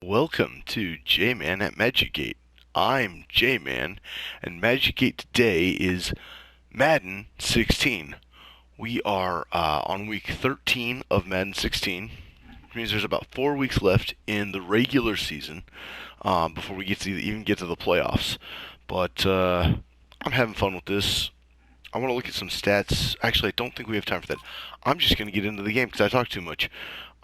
Welcome to Jman at Magic Gate. I'm Jman, and Magic Gate today is Madden 16. We are on week 13 of Madden 16, which means there's about 4 weeks left in the regular season before we even get to the playoffs. But I'm having fun with this. I want to look at some stats. Actually, I don't think we have time for that. I'm just going to get into the game because I talk too much.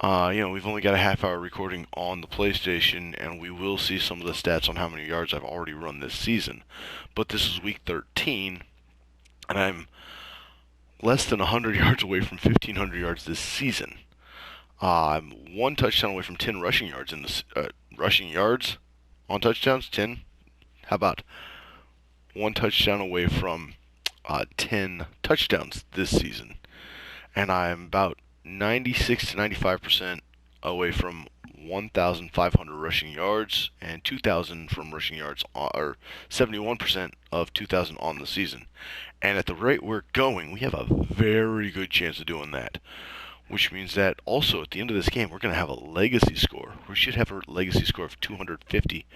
We've only got a half-hour recording on the PlayStation, and we will see some of the stats on how many yards I've already run this season. But this is week 13, and I'm less than 100 yards away from 1,500 yards this season. I'm one touchdown away from 10 rushing yards in this rushing yards on touchdowns. 10. How about one touchdown away from 10 touchdowns this season, and I'm about 96 to 95% away from 1,500 rushing yards and 2,000 from rushing yards, or 71% of 2,000 on the season. And at the rate we're going, we have a very good chance of doing that. Which means that also at the end of this game, we're going to have a legacy score. We should have a legacy score of 250.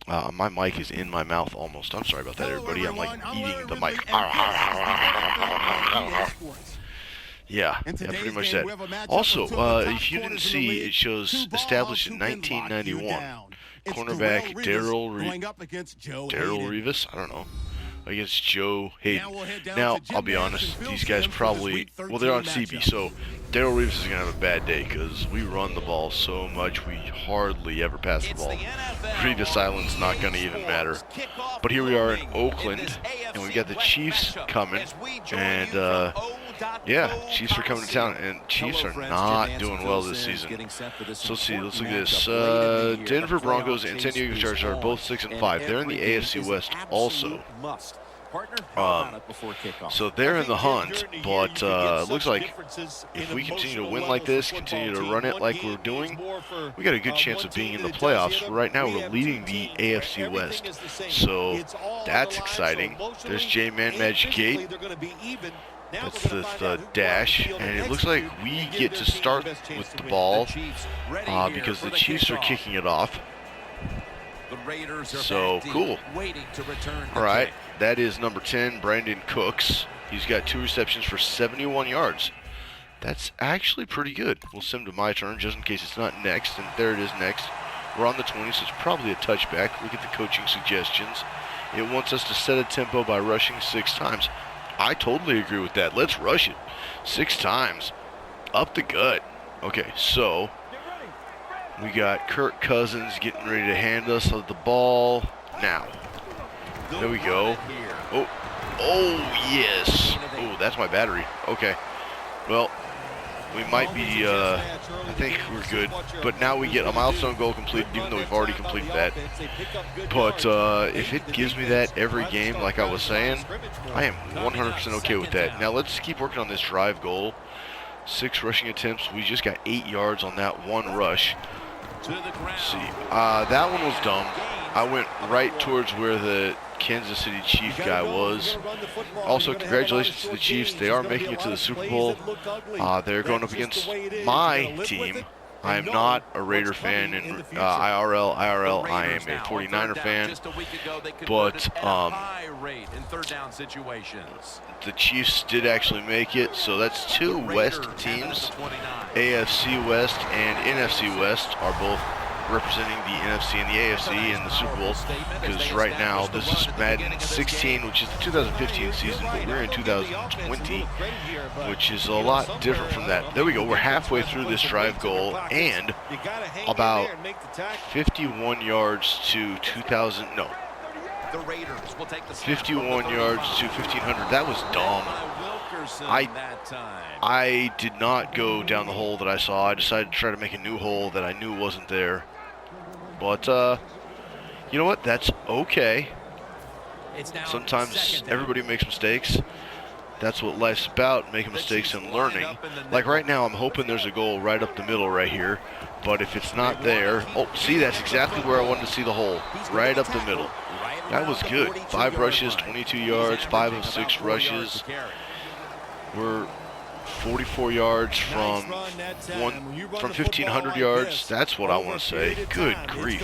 My mic is in my mouth almost. I'm sorry about that, everybody. I'm like eating the mic. Yeah, pretty much that. Also, if you didn't see, it shows established in 1991. Cornerback Darrell Revis, I don't know, against Joe Hayden. Now, I'll be honest, these guys probably, well, they're on CB, so Darrell Revis is going to have a bad day because we run the ball so much, we hardly ever pass the ball. Revis Island's not going to even matter. But here we are in Oakland, and we've got the Chiefs coming, and yeah, Chiefs are coming to town, and Chiefs are not doing well this season. So let's see, let's look at this. Denver Broncos and San Diego Chargers are both 6-5. They're in the AFC West also. So they're in the hunt, but it looks like if we continue to win like this, continue to run it like we're doing, we got a good chance of being in the playoffs. Right now, we're leading the AFC West, so that's exciting. There's Jman and Magic Gate. That's the dash, and it looks like we get to start with the ball because the Chiefs are kicking it off. So cool. All right, that is number 10, Brandon Cooks. He's got 2 receptions for 71 yards. That's actually pretty good. We'll send him to my turn just in case it's not next, and there it is next. We're on the 20, so it's probably a touchback. Look at the coaching suggestions. It wants us to set a tempo by rushing 6 times. I totally agree with that. Let's rush it 6 times. Up the gut. Okay, so we got Kirk Cousins getting ready to hand us the ball now. There we go. Oh yes. Oh, that's my battery. Okay. Well, we might be, I think we're good. But now we get a milestone goal completed, even though we've already completed that. But if it gives me that every game, like I was saying, I am 100% okay with that. Now let's keep working on this drive goal. 6 rushing attempts. We just got 8 yards on that one rush. Let's see. That one was dumb. I went right towards where the Kansas City Chief guy was. Also, congratulations to the Chiefs. They are making it to the Super Bowl. They're going up against my team. I am not a Raider fan in IRL. I am a 49er fan. But the Chiefs did actually make it. So that's 2 West teams. AFC West and NFC West are both representing the NFC and the AFC in the Super Bowl, because right now this is Madden 16, which is the 2015 season, but we're in 2020, which is a lot different from that. There we go. We're halfway through this drive goal, and about 51 yards to 2,000. No, 51 yards to 1,500. That was dumb. I did not go down the hole that I saw. I decided to try to make a new hole that I knew wasn't there. But, you know what? That's okay. Sometimes everybody makes mistakes. That's what life's about, making mistakes and learning. Like right now, I'm hoping there's a goal right up the middle right here. But if it's not there... Oh, see, that's exactly where I wanted to see the hole. Right up the middle. That was good. 5 rushes, 22 yards, 5 of 6 rushes. We're 44 yards from 1,500 yards. That's what I want to say. Good grief.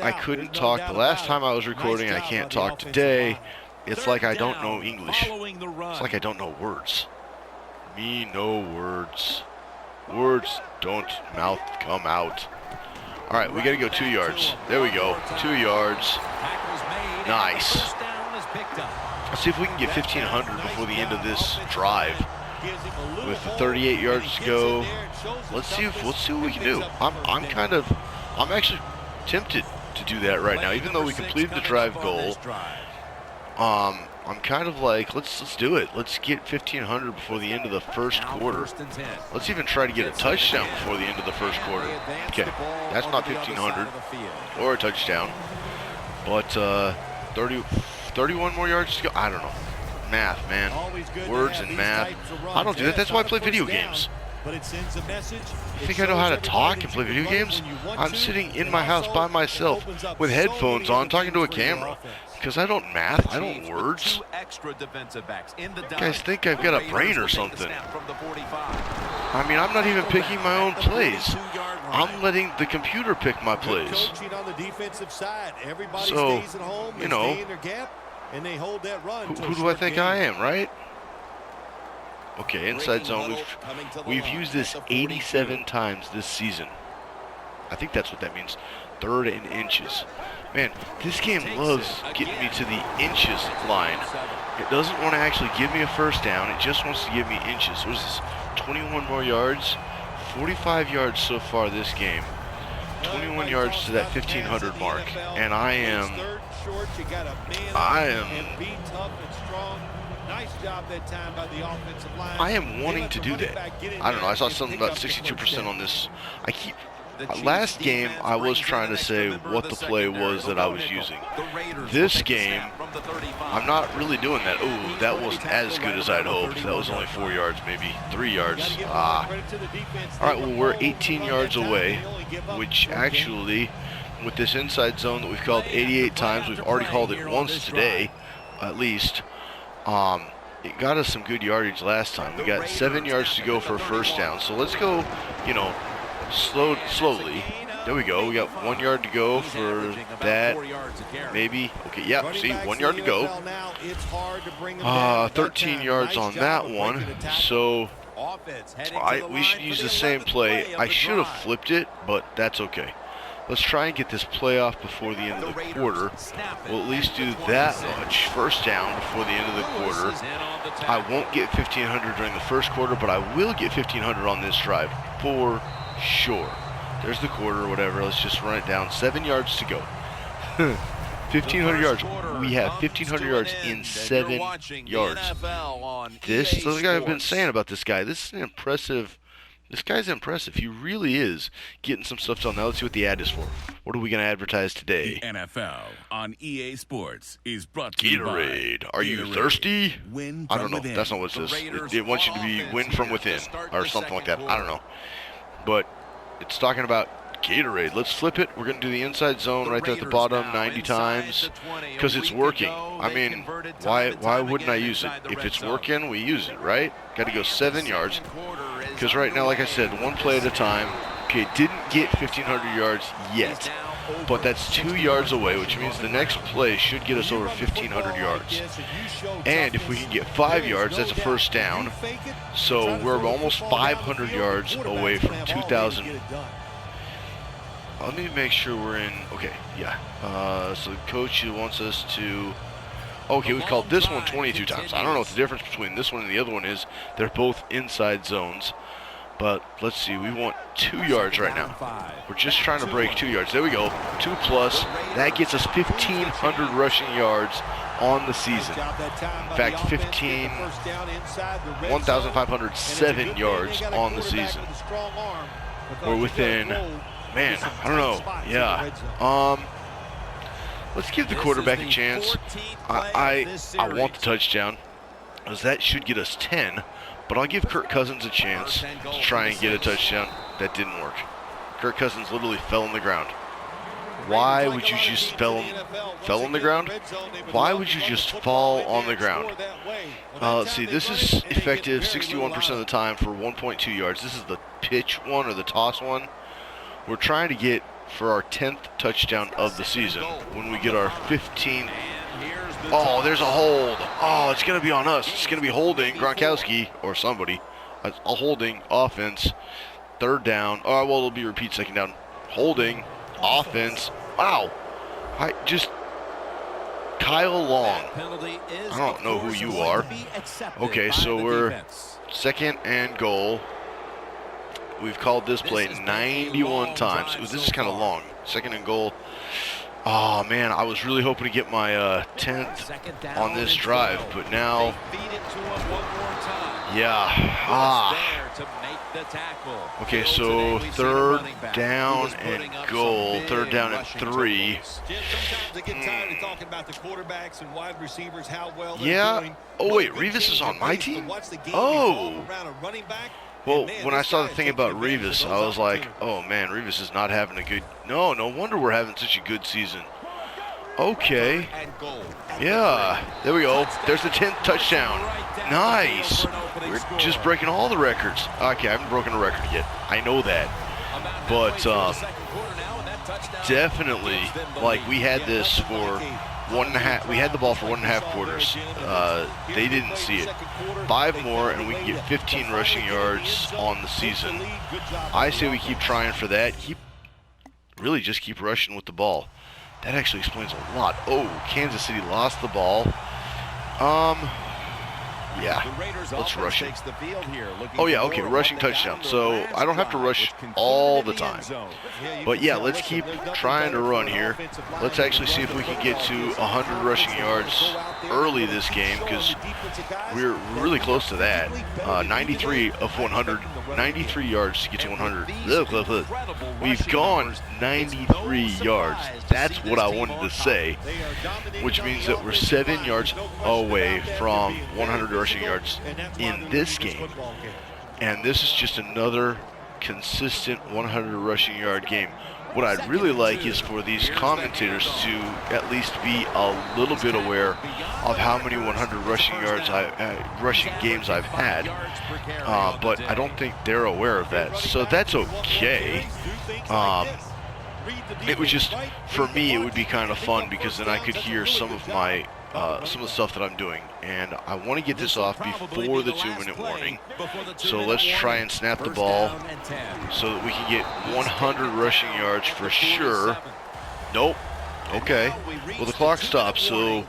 I couldn't talk the last time I was recording. I can't talk today. It's like I don't know English. It's like I don't know words. Me no words. Words don't mouth come out. All right, we got to go 2 yards. There we go. 2 yards. Nice. Let's see if we can get 1,500 before the end of this drive. With 38 yards to go, let's see what we can do. I'm actually tempted to do that right now, even though we completed the drive goal. I'm kind of like, let's do it. Let's get 1,500 before the end of the first quarter. Let's even try to get a touchdown before the end of the first quarter. Okay, that's not 1,500 or a touchdown, but 31 more yards to go. I don't know. Math, man. Words and math. I don't do that. That's why I play video games. You think I know how to talk and play video games? I'm sitting in my house by myself with headphones on talking to a camera. Because I don't math, I don't words. You guys think I've got a brain or something. I mean, I'm not even picking my own plays. I'm letting the computer pick my plays. So, you know, who do I think I am, right? Okay, inside zone. We've used this 87 times this season. I think that's what that means. 3rd and inches. Man, this game loves getting me to the inches line. It doesn't want to actually give me a first down. It just wants to give me inches. What is this? 21 more yards? 45 yards so far this game. 21 yards to that 1,500 mark. And I am wanting to do that. I don't know. I saw something about 62% on this. Last game, I was trying to say what the play was that I was using. This game, I'm not really doing that. Oh, that wasn't as good as I'd hoped. That was only 4 yards, maybe 3 yards. All right, well, we're 18 yards away, which actually, with this inside zone that we've called 88 times, we've already called it once today, at least. It got us some good yardage last time. We got 7 yards to go for a first down. So let's go, you know, slowly. There we go. We got 1 yard to go for that. Maybe. Okay, yeah, see, 1 yard to go. 13 yards on that one. So we should use the same play. I should have flipped it, but that's okay. Let's try and get this play off before the end of the quarter. We'll at least do that much. First down before the end of the quarter. I won't get 1,500 during the first quarter, but I will get 1,500 on this drive for sure. There's the quarter or whatever. Let's just run it down. 7 yards to go. 1,500 yards. We have 1,500 yards in 7 yards. This is what I've been saying about this guy. This is an impressive. This guy's impressive. He really is getting some stuff done. Now let's see what the ad is for. What are we going to advertise today? The NFL on EA Sports is brought to you by Gatorade. Are you thirsty? I don't know. That's not what it says. It wants you to be win from within or something like that. I don't know. But it's talking about Gatorade. Let's flip it. We're going to do the inside zone right there at the bottom 90 times because it's working. I mean, why wouldn't I use it? If it's working, we use it, right? Got to go 7 yards because right now, like I said, one play at a time. Okay, didn't get 1,500 yards yet, but that's 2 yards away, which means the next play should get us over 1,500 yards. And if we can get 5 yards, that's a first down. So we're almost 500 yards away from 2,000. Let me make sure we're in. Okay, yeah. So the coach wants us to. Okay, we called this one 22 times. I don't know what the difference between this one and the other one is. They're both inside zones. But let's see, we want 2 yards right now. We're just trying to break 2 yards. There we go. 2 plus. That gets us 1,500 rushing yards on the season. In fact, 1,507 yards on the season. We're within, man, I don't know. Yeah. Let's give the quarterback a chance. I want the touchdown, because that should get us 10. But I'll give Kirk Cousins a chance to try and get a touchdown. That didn't work. Kirk Cousins literally fell on the ground. Why would you just fell on the ground? Why would you just fall on the ground? Let's see. This is effective 61% of the time for 1.2 yards. This is the pitch one or the toss one. We're trying to get for our 10th touchdown of the season when we get our 15th. Oh, there's a hold. Oh, it's going to be on us. It's going to be holding Gronkowski or somebody. A holding offense. Third down. Oh, well, it'll be repeat second down. Holding offense. Wow. Kyle Long. I don't know who you are. Okay, so we're second and goal. We've called this play 91 times. Ooh, this is kind of long. Second and goal. Oh, man, I was really hoping to get my 10th on this drive, but now, yeah. Okay, so third down and goal, third down and 3. Yeah. Oh, wait, Revis is on my team? Oh. Well, when I saw the thing about Revis, I was like, oh, man, Revis is not having a good... No wonder we're having such a good season. Okay. Yeah, there we go. There's the 10th touchdown. Nice. We're just breaking all the records. Okay, I haven't broken a record yet. I know that. But definitely, like, we had this for 1.5. We had the ball for 1.5 quarters. They didn't see it. 5 more, and we can get 15 rushing yards on the season. I say we keep trying for that. Really just keep rushing with the ball. That actually explains a lot. Oh, Kansas City lost the ball. Yeah, let's rush it. Oh, yeah, okay, rushing touchdown. So I don't have to rush all the time. But, yeah, let's keep trying to run here. Let's actually see if we can get to 100 rushing yards early this game, because we're really close to that. 93 of 100, 93 yards to get to 100. Look. We've gone 93 yards. That's what I wanted to say, which means that we're 7 yards away from 100 rushing yards in this game. And this is just another consistent 100 rushing yard game. What I'd really like is for these commentators to at least be a little bit aware of how many 100 rushing yards rushing games I've had, but I don't think they're aware of that. So that's okay. It was just, for me, it would be kind of fun because then I could hear some of my some of the stuff that I'm doing, and I want to get this off before the 2-minute warning. So let's try and snap the ball so that we can get 100 rushing yards for sure. Nope. Okay. Well, the clock stopped, so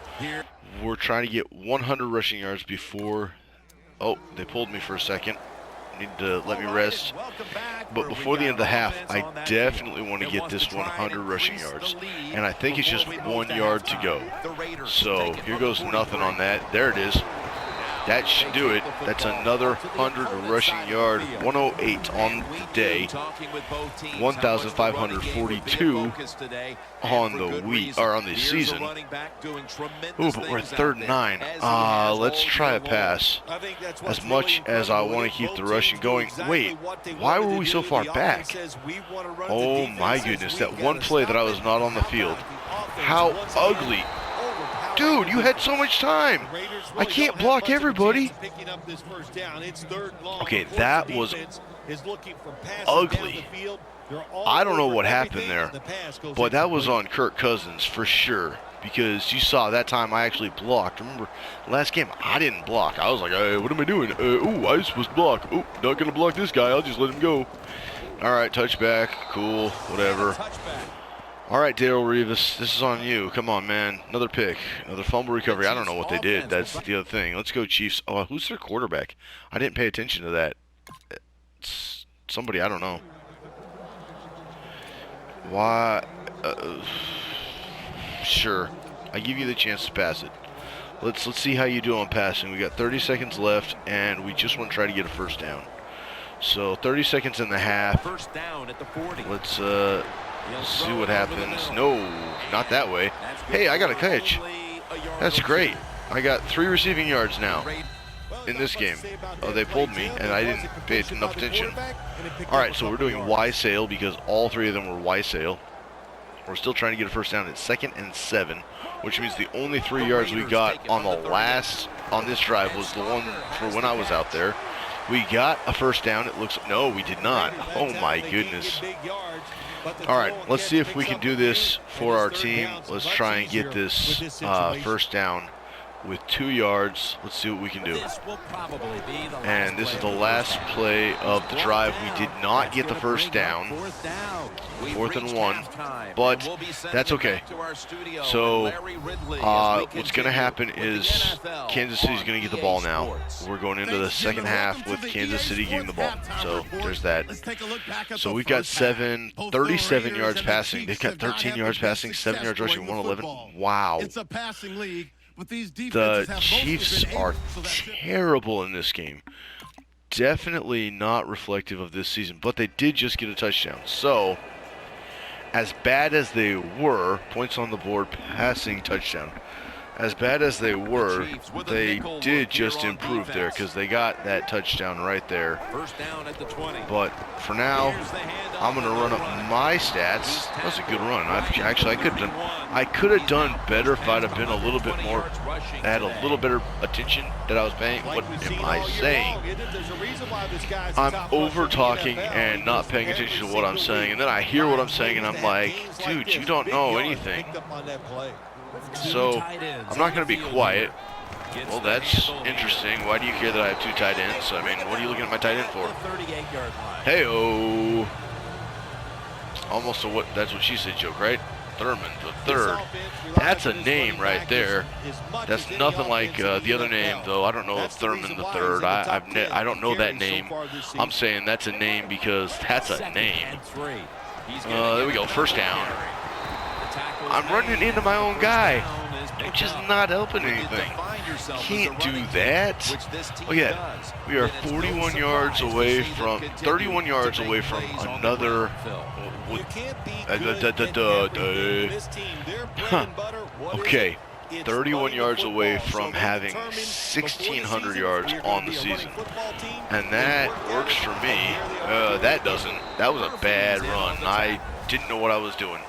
we're trying to get 100 rushing yards before... Oh, they pulled me for a second. Need to let me rest. But before the end of the half, I definitely want to get this 100 rushing yards. And I think it's just 1 yard to go. So here goes nothing on that. There it is. That should do it. That's another 100 rushing yard. 108 on the day. 1,542 on the week, or on the season. Ooh, but we're at 3rd and 9. Let's try a pass. As much as I want to keep the rushing going. Wait, why were we so far back? Oh my goodness, that one play that I was not on the field. How ugly. Dude, you had so much time. I can't block everybody. Okay, that was ugly. I don't know what happened there, but that was on Kirk Cousins for sure, because you saw that time I actually blocked. Remember, last game I didn't block. I was like, hey, what am I doing? Ooh, I was supposed to block. Ooh, not going to block this guy. I'll just let him go. All right, touchback. Cool, whatever. All right, Darrelle Revis, this is on you. Come on, man. Another pick. Another fumble recovery. I don't know what they did. That's the other thing. Let's go, Chiefs. Oh, who's their quarterback? I didn't pay attention to that. It's somebody, I don't know. Why? Sure. I give you the chance to pass it. Let's see how you do on passing. We got 30 seconds left, and we just want to try to get a first down. So 30 seconds in the half. First down at the 40. Let's see what happens. No, not that way. Hey, I got a catch. That's great. I got 3 receiving yards now in this game. Oh, they pulled me, and I didn't pay enough attention. All right, so we're doing Y sail because all 3 of them were Y sail. We're still trying to get a first down. It's 2nd and 7, which means the only 3 yards we got on this drive was the one for when I was out there. We got a first down. It looks, no, we did not. Oh my goodness. All right, let's see if we can do this for our team. Let's try and get this first down with 2 yards. Let's see what we can do. And this is the last play of the drive. We did not get the first down. 4th and 1, but that's okay. So what's going to happen is Kansas City's going to get the ball now. We're going into the second half with Kansas City getting the ball. So there's that. So we've got 37 yards passing. They've got 13 yards passing, 7 yards rushing, 111. Wow. The Chiefs are terrible in this game. Definitely not reflective of this season, but they did just get a touchdown. So, as bad as they were, points on the board, passing touchdown. As bad as they were, they did just improve there because they got that touchdown right there. But for now, I'm going to run up my stats. That was a good run. I could have done better if I'd have been a little bit more, had a little better attention that I was paying. What am I saying? I'm over talking and not paying attention to what I'm saying, and then I hear what I'm saying and I'm like, dude, you don't know anything. So, I'm not going to be quiet. Well, that's interesting. Why do you care that I have 2 tight ends? I mean, what are you looking at my tight end for? Hey-oh. Almost a what? That's what she said joke, right? Thurman the third. That's a name right there. That's nothing like the other name, though. I don't know if Thurman the third. I don't know that name. I'm saying that's a name because that's a name. There we go. First down. I'm running into my own guy, which is not helping anything. Can't do that. Look at that. We are 31 yards away from, 31 yards away from another. Okay, 31 yards away from having 1,600 yards on the season. And that works for me. That doesn't. That was a bad run. I didn't know what I was doing.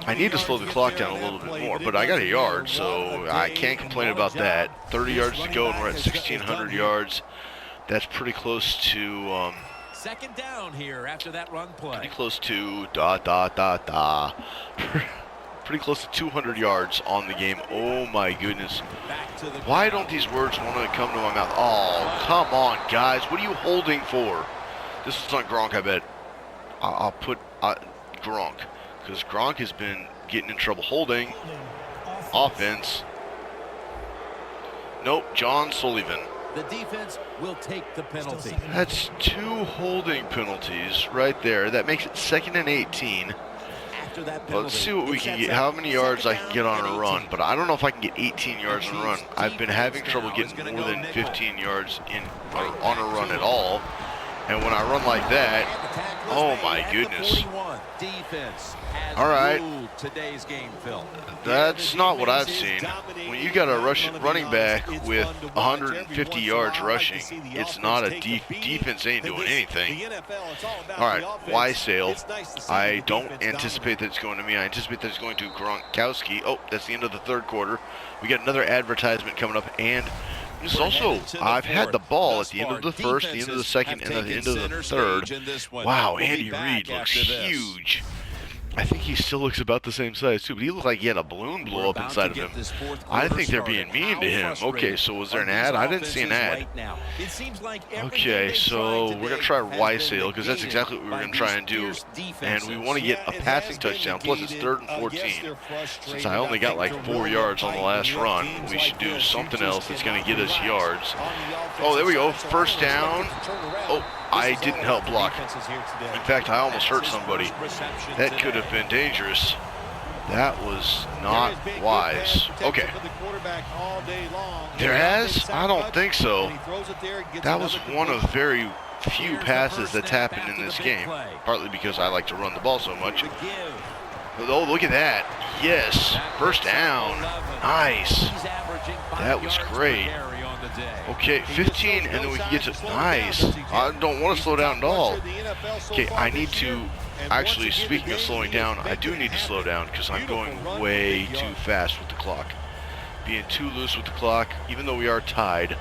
I need to slow the clock down a little bit more, but I got a yard, so I can't complain about that. 30 yards to go, and we're at 1,600 yards. That's pretty close to, second down here after that run play. Pretty close to, pretty close to 200 yards on the game. Oh, my goodness. Why don't these words want to come to my mouth? Oh, come on, guys. What are you holding for? This is not Gronk, I bet. I'll put Gronk. Because Gronk has been getting in trouble holding. Offense. Nope, John Sullivan. The defense will take the penalty. That's 2 holding penalties right there. That makes it 2nd and 18. Let's see what we can get, how many yards I can get on a run. But I don't know if I can get 18 yards on a run. I've been having trouble getting more than 15 yards on a run at all. And when I run like that, oh my goodness. All right. That's not what I've seen. When you got a running back with 150 yards rushing, it's not a defense ain't doing anything. All right, Wysale. I don't anticipate that it's going to me. I anticipate that it's going to Gronkowski. Oh, that's the end of the 3rd quarter. We got another advertisement coming up, and this is also, I've had the ball at the end of the 1st, the end of the 2nd, and at the end of the 3rd. Wow, Andy Reid looks huge. I think he still looks about the same size, too, but he looked like he had a balloon blow up inside of him. I think they're being mean to him. Okay, so was there an ad? I didn't see an ad. Okay, so we're going to try Wysale, because that's exactly what we were going to try and do. And we want to get a passing touchdown, plus it's 3rd and 14. Since I only got like 4 yards on the last run, we should do something else that's going to get us yards. Oh, there we go. First down. Oh, I didn't help block. In fact, I almost hurt somebody. That could have been dangerous. That was not wise. Okay. There has? I don't think so. That was one of very few passes that's happened in this game. Partly because I like to run the ball so much. Oh, look at that. Yes. First down. Nice. That was great. Okay, 15, and then we can get to, nice. I don't want to slow down at all. Okay, I need to Actually, speaking of slowing down, I do need to slow down because I'm going way too fast with the clock. Being too loose with the clock, even though we are tied,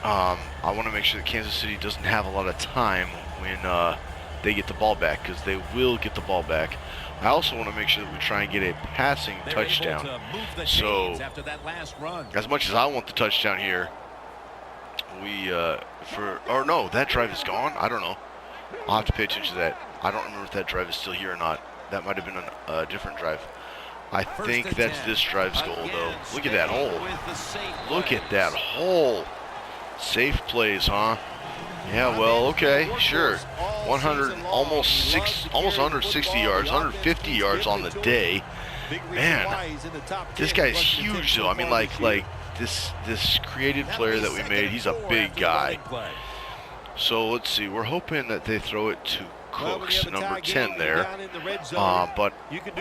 I want to make sure that Kansas City doesn't have a lot of time when they get the ball back, because they will get the ball back. I also want to make sure that we try and get a passing touchdown. So, as much as I want the touchdown here, no, that drive is gone. I don't know. I'll have to pay attention to that. I don't remember if that drive is still here or not. That might have been a different drive. I think that's this drive's goal, though. Look at that hole. Look at that hole. Safe plays, huh? Yeah, well, okay, sure. 100, almost 160 yards, 150 yards on the day. Man, this guy's huge, though. I mean, like this creative player that we made, he's a big guy. So let's see. We're hoping that they throw it to Cooks, number 10 there. But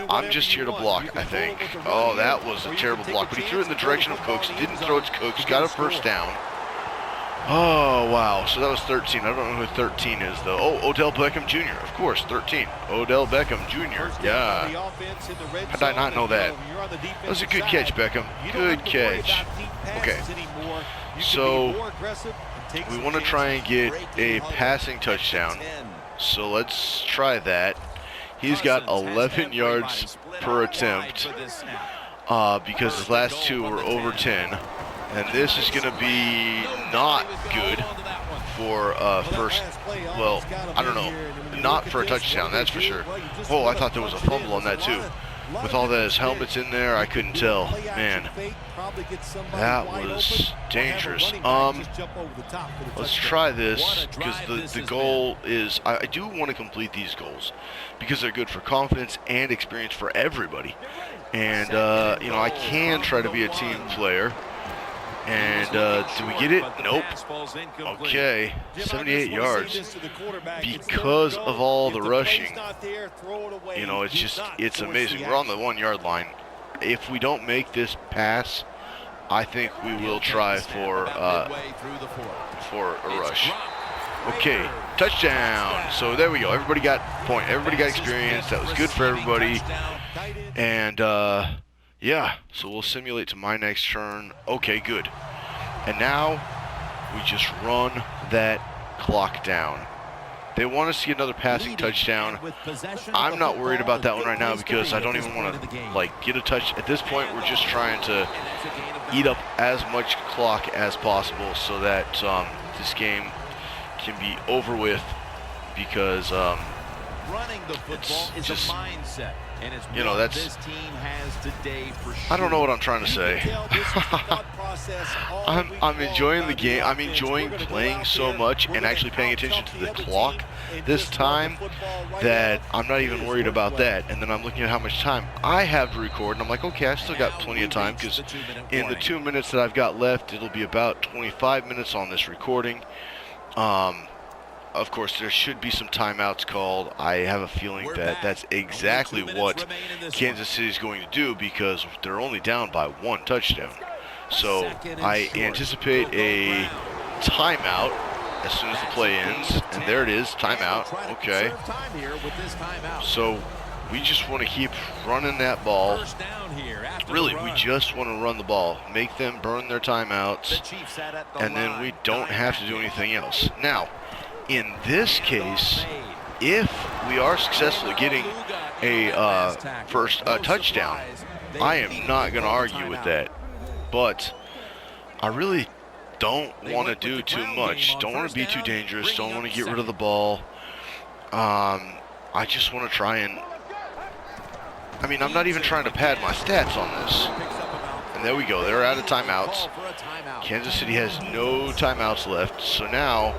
I'm just here to block, I think. Oh, that was a terrible block. But he threw it in the direction of Cooks. Didn't throw it to Cooks. Got a first down. Oh, wow. So that was 13. I don't know who 13 is, though. Oh, Odell Beckham Jr., of course, 13. Odell Beckham Jr., yeah. How did I not know that? That was a good catch, Beckham. Good catch. Okay. So we want to try and get a passing touchdown. So let's try that. He's got 11 yards per attempt because his last two were over 10. And this is going to be not good for first, well, I don't know, not for a touchdown, that's for sure. Oh, I thought there was a fumble on that too. With all those helmets in there, I couldn't tell. Man, that was dangerous. Let's try this, because the goal is, I do want to complete these goals because they're good for confidence and experience for everybody. And, you know, I can try to be a team player. And do we get it? Nope. Okay, 78 yards. Because of all the rushing, you know, it's amazing. We're on the 1 yard line. If we don't make this pass, I think we will try for a rush. Okay, touchdown. So there we go. Everybody got point. Everybody got experience. That was good for everybody. And yeah, so we'll simulate to my next turn. Okay, good. And now we just run that clock down. They want us to get another passing touchdown. I'm not worried about that one right now because I don't even want to get a touch. At this point, we're just trying to eat up as much clock as possible so that this game can be over with, because running the football is a mindset. And it's you know, that's, this team has today for sure. I don't know what I'm trying to say. I'm enjoying the game. I'm enjoying playing so much and actually paying attention to the clock this time that I'm not even worried about that. And then I'm looking at how much time I have to record, and I'm like, okay, I've still got plenty of time, because in the 2 minutes that I've got left, it'll be about 25 minutes on this recording. Of course, there should be some timeouts called. I have a feeling that that's exactly what Kansas City is going to do, because they're only down by 1 touchdown. So I anticipate a timeout as soon as the play ends. And there it is, timeout. Okay. So we just want to keep running that ball. Really, we just want to run the ball, make them burn their timeouts, and then we don't have to do anything else. Now, in this case, if we are successful at getting a touchdown, I am not going to argue with that. But I really don't want to do too much. Don't want to be too dangerous. Don't want to get rid of the ball. I just want to try and... I mean, I'm not even trying to pad my stats on this. And there we go. They're out of timeouts. Kansas City has no timeouts left. So now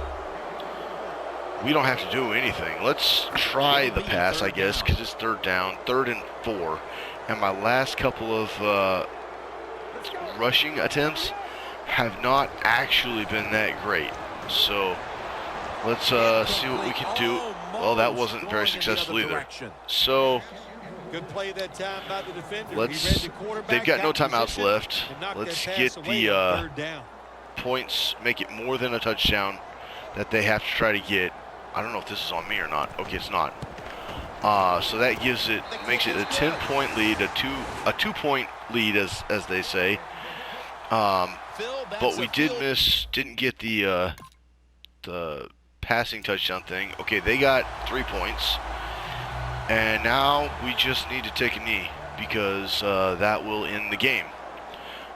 we don't have to do anything. Let's try the pass, I guess, because it's third down, 3rd and 4. And my last couple of rushing attempts have not actually been that great. So let's see what we can do. Well, that wasn't very successful either. So they've got no timeouts left. Let's get the points, make it more than a touchdown that they have to try to get. I don't know if this is on me or not. Okay, it's not. So that makes it a 10-point lead, a 2-point lead, as they say. But we didn't get the passing touchdown thing. Okay, they got 3 points, and now we just need to take a knee because that will end the game.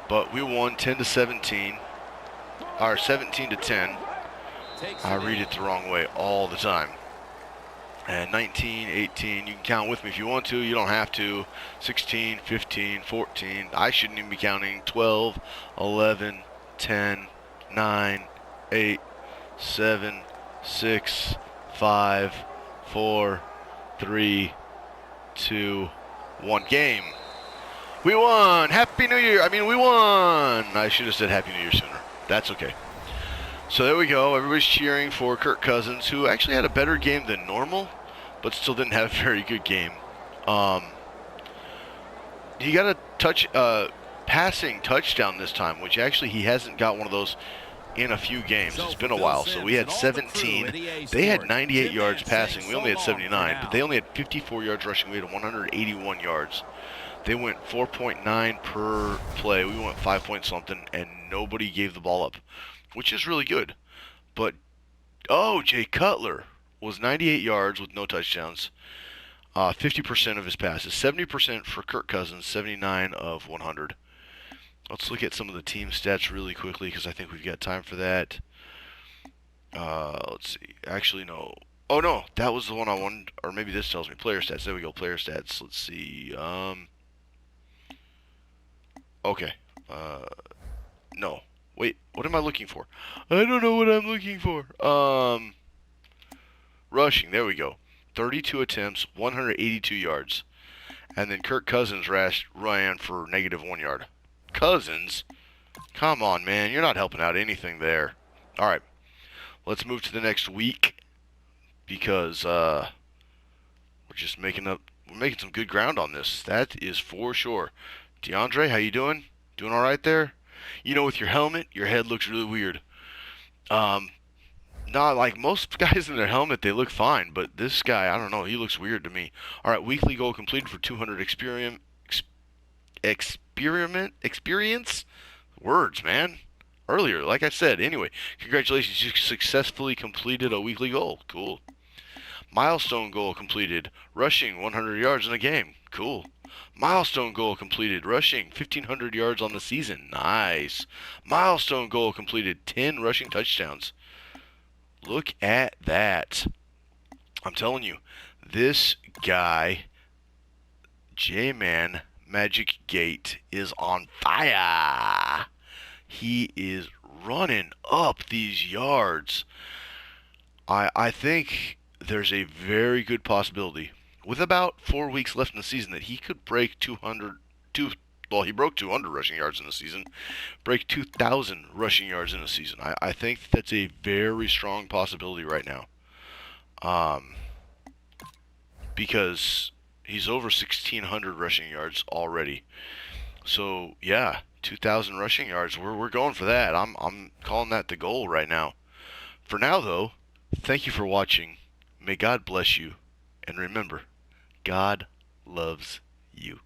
But we won 10-17, or 17-10. I read it the wrong way all the time. And 19, 18, you can count with me if you want to. You don't have to. 16, 15, 14. I shouldn't even be counting. 12, 11, 10, 9, 8, 7, 6, 5, 4, 3, 2, 1. Game. We won! Happy New Year! We won! I should have said Happy New Year sooner. That's okay. So there we go. Everybody's cheering for Kirk Cousins, who actually had a better game than normal, but still didn't have a very good game. He got a passing touchdown this time, which actually he hasn't got one of those in a few games. It's been a while. So we had 17. They had 98 yards passing. We only had 79, but they only had 54 yards rushing. We had 181 yards. They went 4.9 per play. We went 5 point something, and nobody gave the ball up, which is really good. But, Jay Cutler was 98 yards with no touchdowns, 50% of his passes, 70% for Kirk Cousins, 79 of 100. Let's look at some of the team stats really quickly because I think we've got time for that. Let's see. Actually, no. Oh, no. That was the one I wanted. Or maybe this tells me player stats. There we go. Player stats. Let's see. Okay. No. Wait, what am I looking for? I don't know what I'm looking for. Rushing, there we go. 32 attempts, 182 yards. And then Kirk Cousins ran for -1 yard. Cousins? Come on, man. You're not helping out anything there. All right. Let's move to the next week because we're making some good ground on this. That is for sure. DeAndre, how you doing? Doing all right there? With your helmet, your head looks really weird. Not like most guys in their helmet, they look fine, but this guy, I don't know, he looks weird to me. All right, weekly goal completed for 200 experience. Words, man. Earlier, like I said. Anyway, congratulations, you successfully completed a weekly goal. Cool. Milestone goal completed, rushing 100 yards in a game. Cool. Milestone goal completed, rushing 1,500 yards on the season. Nice. Milestone goal completed, 10 rushing touchdowns. Look at that. I'm telling you, this guy, Jman Magic Gate, is on fire. He is running up these yards. I think there's a very good possibility, with about 4 weeks left in the season, that he could break 200. Well, he broke 200 rushing yards in the season, break 2,000 rushing yards in a season. I think that's a very strong possibility right now, because he's over 1,600 rushing yards already. So yeah, 2,000 rushing yards. We're going for that. I'm calling that the goal right now. For now, though, thank you for watching. May God bless you, and remember, God loves you.